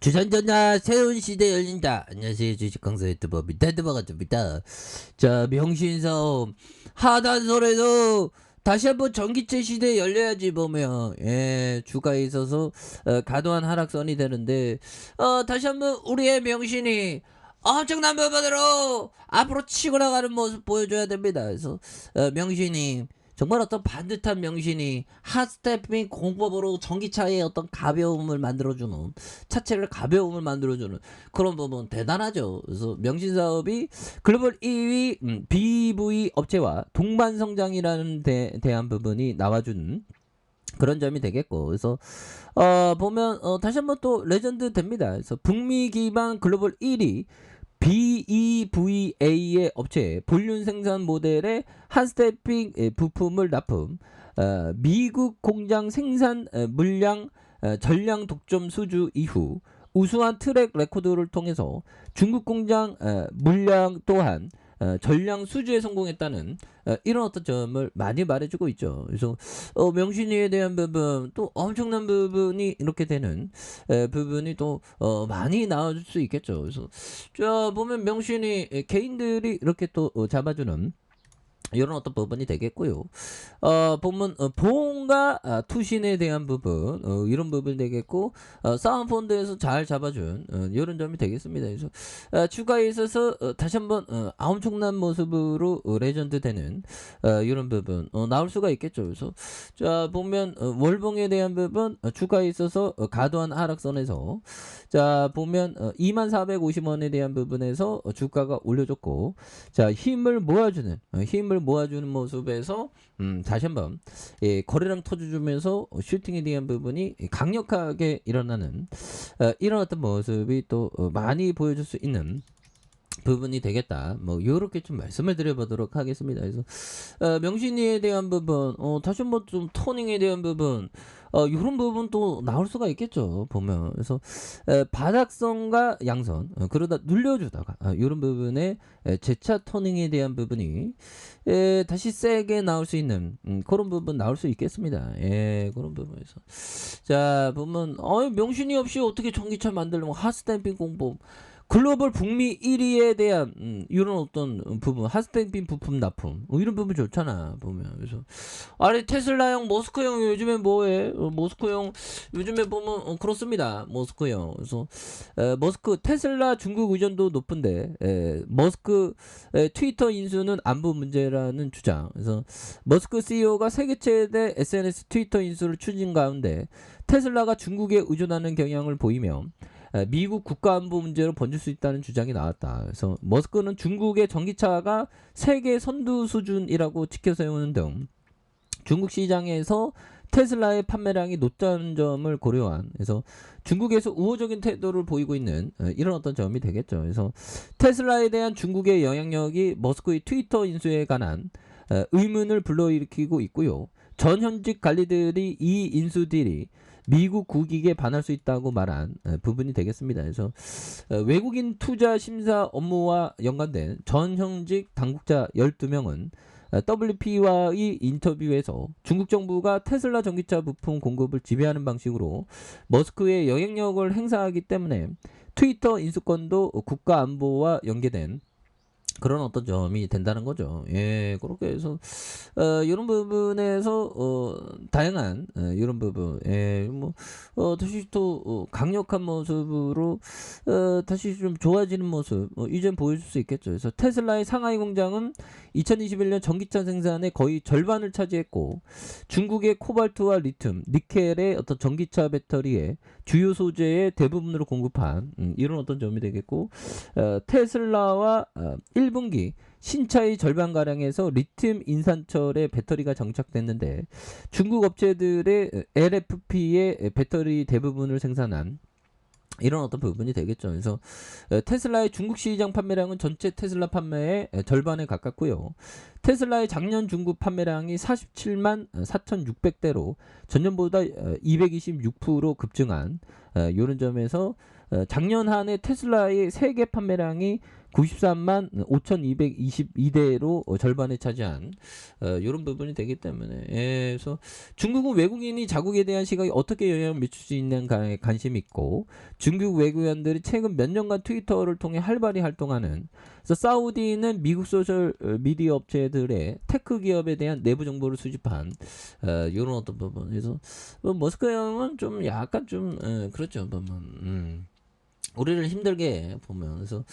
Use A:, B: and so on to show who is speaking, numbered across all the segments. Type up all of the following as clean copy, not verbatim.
A: 주산전자 새로운 시대 열린다. 안녕하세요. 주식강사 유튜버 밑에드버가입니다. 자, 명신사업 하단설에서 다시 한번 전기차 시대 열려야지 보면 주가에 있어서 과도한 하락선이 되는데 다시 한번 우리의 명신이 엄청난 부분으로 앞으로 치고 나가는 모습 보여줘야 됩니다. 그래서 명신이 정말 어떤 반듯한 명신이 핫스태핑 공법으로 전기차의 어떤 가벼움을 만들어주는, 차체를 가벼움을 만들어주는 그런 부분 대단하죠. 그래서 명신사업이 글로벌 2위 BV 업체와 동반성장이라는 대한 부분이 나와준 그런 점이 되겠고, 그래서 보면 다시 한번 또 레전드 됩니다. 그래서 북미 기반 글로벌 1위 BEVA의 업체 본륜 생산 모델의 핫스태핑 부품을 납품, 미국 공장 생산 물량 전량 독점 수주 이후 우수한 트랙 레코드를 통해서 중국 공장 물량 또한 전량 수주에 성공했다는 이런 어떤 점을 많이 말해주고 있죠. 그래서 명신이에 대한 부분 또 엄청난 부분이 이렇게 되는 부분이 또 많이 나와줄 수 있겠죠. 그래서 자 보면 명신이 개인들이 이렇게 또 잡아주는 이런 어떤 부분이 되겠고요. 보면 보험과 투신에 대한 부분 이런 부분이 되겠고, 사은펀드에서 잘 잡아준 이런 점이 되겠습니다. 그래서 주가에 있어서 다시 한번 엄청난 모습으로 레전드 되는 이런 부분 나올 수가 있겠죠. 그래서 자 보면 월봉에 대한 부분 주가에 있어서 과도한 하락선에서 자 보면 2450원에 대한 부분에서 주가가 올려줬고, 자 힘을 모아주는 모습에서 다시 한번 거래량 터져주면서 슈팅에 대한 부분이 강력하게 일어나는 이런 어떤 모습이 또 많이 보여줄 수 있는 부분이 되겠다. 뭐 요렇게 좀 말씀을 드려보도록 하겠습니다. 그래서 명신이에 대한 부분 다시 한번 좀 토닝에 대한 부분 이런 부분 또 나올 수가 있겠죠. 보면 그래서 바닥선과 양선 그러다 눌려주다가 이런 부분에 재차 토닝에 대한 부분이 다시 세게 나올 수 있는 그런 부분 나올 수 있겠습니다. 그런 부분에서 자 보면 명신이 없이 어떻게 전기차 만들려면 핫스탬핑 공법 글로벌 북미 1위에 대한 이런 어떤 부분 핫스탬핑 부품 납품 이런 부분 좋잖아 보면. 그래서 아니 테슬라형 머스크형 요즘에 뭐해 머스크형 요즘에 보면 그렇습니다. 머스크형. 그래서 머스크 테슬라 중국 의존도 높은데 머스크 트위터 인수는 안보 문제라는 주장. 그래서 머스크 CEO가 세계 최대 SNS 트위터 인수를 추진 가운데 테슬라가 중국에 의존하는 경향을 보이며 미국 국가안보 문제로 번질 수 있다는 주장이 나왔다. 그래서 머스크는 중국의 전기차가 세계 선두 수준이라고 지켜세우는 등 중국 시장에서 테슬라의 판매량이 높다는 점을 고려한, 그래서 중국에서 우호적인 태도를 보이고 있는 이런 어떤 점이 되겠죠. 그래서 테슬라에 대한 중국의 영향력이 머스크의 트위터 인수에 관한 의문을 불러일으키고 있고요. 전 현직 관리들이 이 인수 딜이 미국 국익에 반할 수 있다고 말한 부분이 되겠습니다. 그래서 외국인 투자 심사 업무와 연관된 전 현직 당국자 12명은 WP와의 인터뷰에서 중국 정부가 테슬라 전기차 부품 공급을 지배하는 방식으로 머스크의 영향력을 행사하기 때문에 트위터 인수권도 국가 안보와 연계된 그런 어떤 점이 된다는 거죠. 그렇게 해서 이런 부분에서 다양한 이런 부분, 다시 또 강력한 모습으로 다시 좀 좋아지는 모습 이제 보여줄 수 있겠죠. 그래서 테슬라의 상하이 공장은 2021년 전기차 생산의 거의 절반을 차지했고, 중국의 코발트와 리튬, 니켈의 어떤 전기차 배터리의 주요 소재의 대부분으로 공급한 이런 어떤 점이 되겠고, 테슬라와 1분기 신차의 절반가량에서 리튬 인산철의 배터리가 정착됐는데, 중국 업체들의 LFP의 배터리 대부분을 생산한 이런 어떤 부분이 되겠죠. 그래서 테슬라의 중국 시장 판매량은 전체 테슬라 판매의 절반에 가깝고요. 테슬라의 작년 중국 판매량이 47만 4,600대로 전년보다 226% 급증한 이런 점에서 작년 한 해 테슬라의 세계 판매량이 93만 5,222대로 절반에 차지한 이런 부분이 되기 때문에 그래서 중국은 외국인이 자국에 대한 시각이 어떻게 영향을 미칠 수 있는가에 관심이 있고 중국 외국인들이 최근 몇 년간 트위터를 통해 활발히 활동하는 그래서 사우디는 미국 소셜 미디어 업체들의 테크 기업에 대한 내부 정보를 수집한 이런 어떤 부분 그래서 머스크 형은 좀 약간 좀 그렇죠 보면 우리를 힘들게 보면 그래서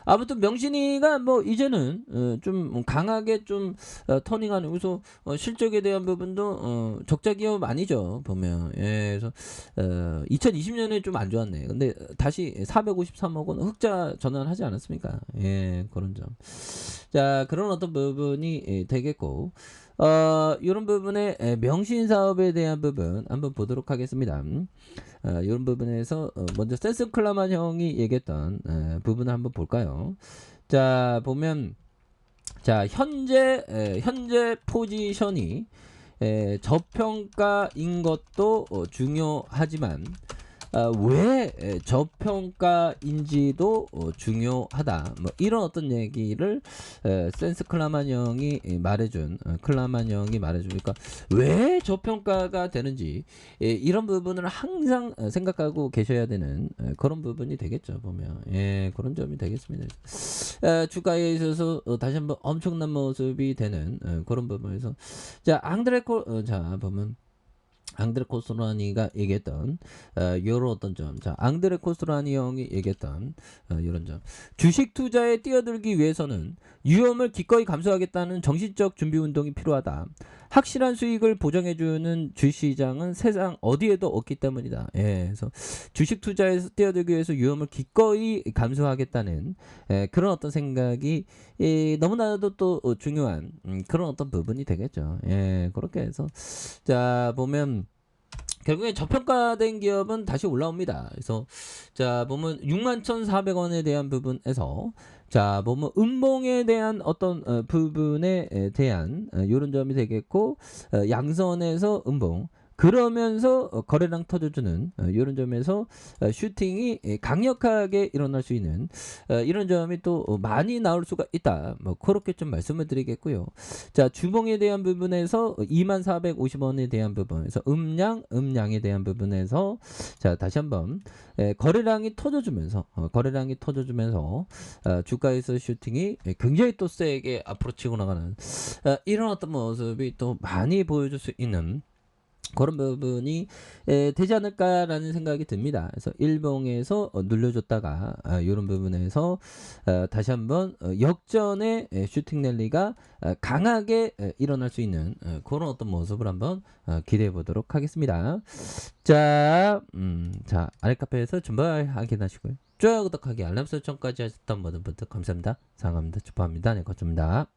A: 아무튼 명신이가 뭐 이제는 좀 강하게 좀 터닝하는 그래서 실적에 대한 부분도 적자 기업 아니죠 보면 그래서 2020년에 좀 안 좋았네 근데 다시 453억 원 흑자 전환하지 않았습니까 그런 점 자 그런 어떤 부분이 되겠고 이런 부분에 명신 사업에 대한 부분 한번 보도록 하겠습니다. 이런 부분에서 먼저 센스 클라만 형이 얘기했던 부분을 한번 볼까요? 자 보면 자 현재 포지션이 저평가인 것도 중요하지만 왜 저평가인지도 중요하다. 뭐 이런 어떤 얘기를 센스 클라만 형이 말해준 그러니까 왜 저평가가 되는지 이런 부분을 항상 생각하고 계셔야 되는 그런 부분이 되겠죠 보면 그런 점이 되겠습니다. 주가에 있어서 다시 한번 엄청난 모습이 되는 그런 부분에서 자 자 보면 앙드레 코스트라니가 얘기했던 요런 어떤 점. 자, 앙드레 코스트라니 형이 얘기했던 요런 점. 주식 투자에 뛰어들기 위해서는 위험을 기꺼이 감수하겠다는 정신적 준비 운동이 필요하다. 확실한 수익을 보장해주는 주식시장은 세상 어디에도 없기 때문이다. 그래서 주식 투자에서 뛰어들기 위해서 위험을 기꺼이 감수하겠다는 그런 어떤 생각이 너무나도 또 중요한 그런 어떤 부분이 되겠죠. 그렇게 해서 자 보면 결국에 저평가된 기업은 다시 올라옵니다. 그래서 자 보면 61,400원에 대한 부분에서 자 보면 음봉에 대한 어떤 부분에 대한 이런 점이 되겠고 양선에서 음봉 그러면서 거래량 터져주는 이런 점에서 슈팅이 강력하게 일어날 수 있는 이런 점이 또 많이 나올 수가 있다. 뭐 그렇게 좀 말씀을 드리겠고요. 자 주봉에 대한 부분에서 2450원에 대한 부분에서 음량에 대한 부분에서 자 다시 한번 거래량이 터져주면서 주가에서 슈팅이 굉장히 또 세게 앞으로 치고 나가는 이런 어떤 모습이 또 많이 보여줄 수 있는 그런 부분이 되지 않을까라는 생각이 듭니다. 그래서 일봉에서 눌려줬다가 이런 부분에서 다시 한번 역전의 슈팅 랠리가 강하게 일어날 수 있는 그런 어떤 모습을 한번 기대해 보도록 하겠습니다. 자 아랫카페에서 준비하게 하시고요. 좋아요, 구독하기, 알람 설정까지 하셨던 모든 분들 감사합니다. 사랑합니다. 축하합니다. 네, 고맙습니다.